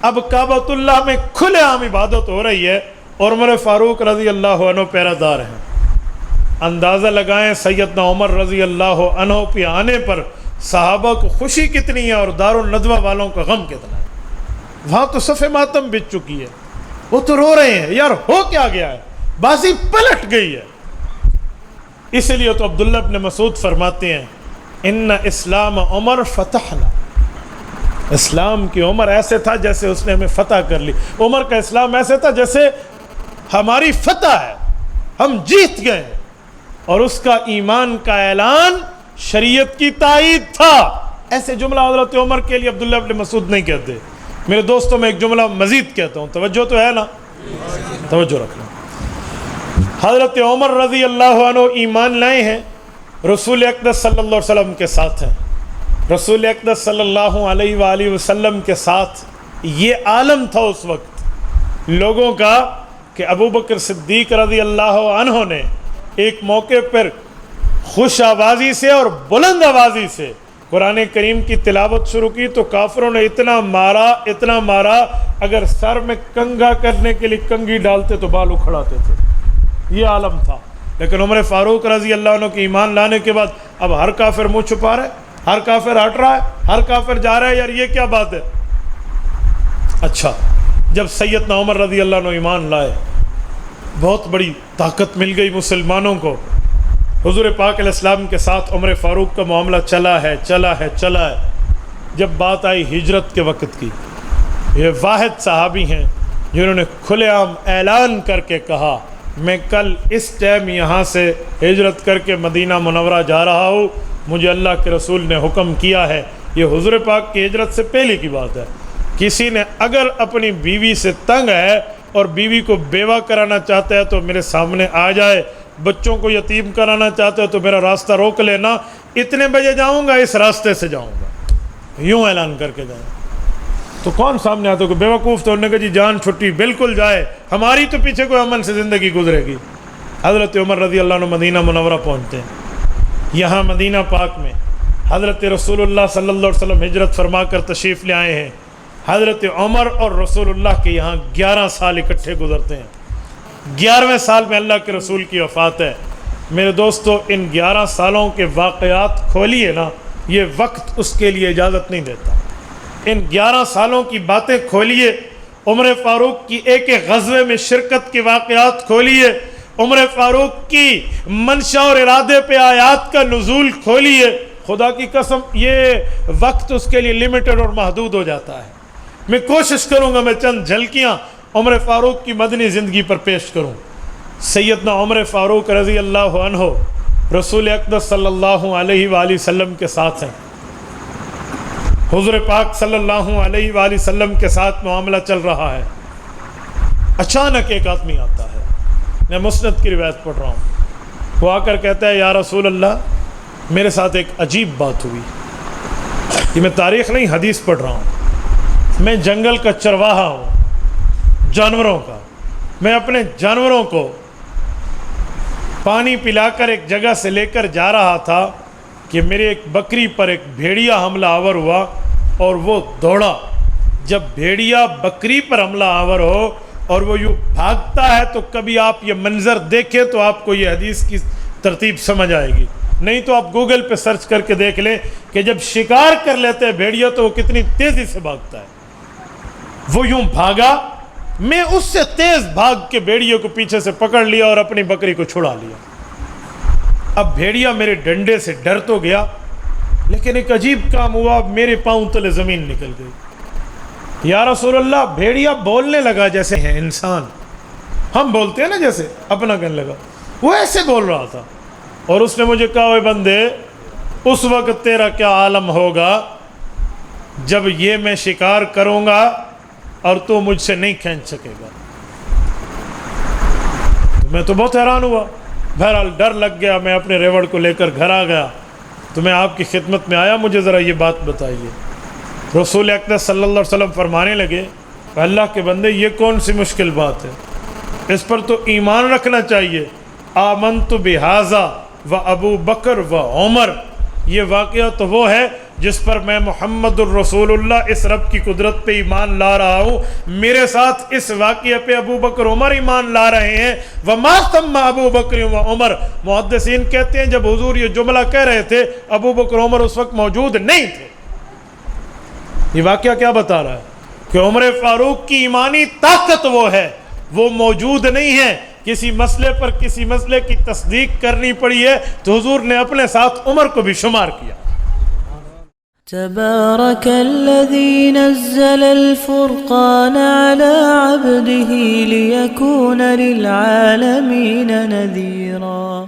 اب کعبۃ اللہ میں کھلے عام عبادت ہو رہی ہے اور عمر فاروق رضی اللہ عنہ پیرا دار ہیں. اندازہ لگائیں سیدنا عمر رضی اللہ عنہ پہ آنے پر صحابہ کو خوشی کتنی ہے اور دارالندوہ والوں کا غم کتنا ہے. وہاں تو صف ماتم بچ چکی ہے, وہ تو رو رہے ہیں یار ہو کیا گیا ہے, بازی پلٹ گئی ہے. اس لیے تو عبداللہ ابن مسعود فرماتے ہیں ان اسلام عمر فتحنا, اسلام کی عمر ایسے تھا جیسے اس نے ہمیں فتح کر لی. عمر کا اسلام ایسے تھا جیسے ہماری فتح ہے, ہم جیت گئے. اور اس کا ایمان کا اعلان شریعت کی تائید تھا. ایسے جملہ حضرت عمر کے لیے عبداللہ ابن مسعود نہیں کہتے. میرے دوستوں میں ایک جملہ مزید کہتا ہوں, توجہ تو ہے نا, توجہ رکھنا. حضرت عمر رضی اللہ عنہ ایمان لائے ہیں, رسول اقدس صلی اللہ علیہ وسلم کے ساتھ ہیں. رسول اقدس صلی اللہ علیہ وآلہ وسلم کے ساتھ یہ عالم تھا اس وقت لوگوں کا کہ ابو بکر صدیق رضی اللہ عنہ نے ایک موقع پر خوش آوازی سے اور بلند آوازی سے قرآن کریم کی تلاوت شروع کی تو کافروں نے اتنا مارا اگر سر میں کنگھا کرنے کے لیے کنگھی ڈالتے تو بال اکھڑاتے تھے. یہ عالم تھا. لیکن عمر فاروق رضی اللہ عنہ کی ایمان لانے کے بعد اب ہر کافر منہ چھپا رہا ہے, ہر کافر ہٹ رہا ہے, ہر کافر جا رہا ہے, یار یہ کیا بات ہے. اچھا, جب سیدنا عمر رضی اللہ عنہ ایمان لائے بہت بڑی طاقت مل گئی مسلمانوں کو. حضور پاک علیہ السلام کے ساتھ عمر فاروق کا معاملہ چلا ہے. جب بات آئی ہجرت کے وقت کی, یہ واحد صحابی ہیں جنہوں نے کھلے عام اعلان کر کے کہا میں کل اس ٹائم یہاں سے ہجرت کر کے مدینہ منورہ جا رہا ہوں, مجھے اللہ کے رسول نے حکم کیا ہے. یہ حضور پاک کی ہجرت سے پہلے کی بات ہے. کسی نے اگر اپنی بیوی سے تنگ ہے اور بیوی کو بیوہ کرانا چاہتا ہے تو میرے سامنے آ جائے, بچوں کو یتیم کرانا چاہتا ہے تو میرا راستہ روک لینا, اتنے بجے جاؤں گا, اس راستے سے جاؤں گا. یوں اعلان کر کے جائیں. تو کون سامنے آتا ہے؟ کوئی بیوقوف تو انہوں نے کہا جی جان چھٹی, بالکل جائے, ہماری تو پیچھے کوئی امن سے زندگی گزرے گی. حضرت عمر رضی اللہ عنہ مدینہ منورہ پہنچتے ہیں. یہاں مدینہ پاک میں حضرت رسول اللہ صلی اللہ علیہ وسلم ہجرت فرما کر تشریف لے آئے ہیں. حضرت عمر اور رسول اللہ کے یہاں 11 سال اکٹھے گزرتے ہیں. 11ویں سال میں اللہ کے رسول کی وفات ہے. میرے دوستو ان 11 سالوں کے واقعات کھولیے نا, یہ وقت اس کے لیے اجازت نہیں دیتا. ان 11 سالوں کی باتیں کھولیے, عمر فاروق کی ایک غزوے میں شرکت کے واقعات کھولیے, عمر فاروق کی منشا اور ارادے پہ آیات کا نزول کھولیے. خدا کی قسم یہ وقت اس کے لیے لمیٹڈ اور محدود ہو جاتا ہے. میں کوشش کروں گا میں چند جھلکیاں عمر فاروق کی مدنی زندگی پر پیش کروں. سیدنا عمر فاروق رضی اللہ عنہ رسول اقدس صلی اللہ علیہ وآلہ وسلم کے ساتھ ہیں. حضور پاک صلی اللہ علیہ وآلہ وسلم کے ساتھ معاملہ چل رہا ہے. اچانک ایک آدمی آتا ہے, میں مسند کی روایت پڑھ رہا ہوں. وہ آ کر کہتا ہے یا رسول اللہ میرے ساتھ ایک عجیب بات ہوئی. یہ میں تاریخ نہیں حدیث پڑھ رہا ہوں. میں جنگل کا چرواہا ہوں, جانوروں کا. میں اپنے جانوروں کو پانی پلا کر ایک جگہ سے لے کر جا رہا تھا کہ میرے ایک بکری پر ایک بھیڑیا حملہ آور ہوا اور وہ دوڑا. جب بھیڑیا بکری پر حملہ آور ہو اور وہ یوں بھاگتا ہے تو کبھی آپ یہ منظر دیکھیں تو آپ کو یہ حدیث کی ترتیب سمجھ آئے گی. نہیں تو آپ گوگل پہ سرچ کر کے دیکھ لیں کہ جب شکار کر لیتے ہیں بھیڑیا تو وہ کتنی تیزی سے بھاگتا ہے. وہ یوں بھاگا, میں اس سے تیز بھاگ کے بھیڑیے کو پیچھے سے پکڑ لیا اور اپنی بکری کو چھڑا لیا. اب بھیڑیا میرے ڈنڈے سے ڈر تو گیا, لیکن ایک عجیب کام ہوا, میرے پاؤں تلے زمین نکل گئی. یا رسول اللہ بھیڑیا بولنے لگا جیسے ہیں انسان, ہم بولتے ہیں نا جیسے اپنا کہنے لگا, وہ ایسے بول رہا تھا. اور اس نے مجھے کہا اوے بندے اس وقت تیرا کیا عالم ہوگا جب یہ میں شکار کروں گا اور تو مجھ سے نہیں کھینچ سکے گا. میں تو بہت حیران ہوا. بہرحال ڈر لگ گیا, میں اپنے ریوڑ کو لے کر گھر آ گیا. تو میں آپ کی خدمت میں آیا, مجھے ذرا یہ بات بتائیے. رسول اقدس صلی اللہ علیہ وسلم فرمانے لگے اللہ کے بندے یہ کون سی مشکل بات ہے, اس پر تو ایمان رکھنا چاہیے. آمنت بہذا و ابو بکر و عمر, یہ واقعہ تو وہ ہے جس پر میں محمد الرسول اللہ اس رب کی قدرت پہ ایمان لا رہا ہوں، میرے ساتھ اس واقعے پہ ابو بکر عمر ایمان لا رہے ہیں۔ وما ثم ابو بکر و عمر، محدثین کہتے ہیں جب حضور یہ جملہ کہہ رہے تھے ابو بکر عمر اس وقت موجود نہیں تھے۔ یہ واقعہ کیا بتا رہا ہے کہ عمر فاروق کی ایمانی طاقت وہ ہے، وہ موجود نہیں ہے۔ کسی مسئلے پر کسی مسئلے کی تصدیق کرنی پڑی ہے تو حضور نے اپنے ساتھ عمر کو بھی شمار کیا۔ تبارك الذي نزل الفرقان على عبده ليكون للعالمين نذيرا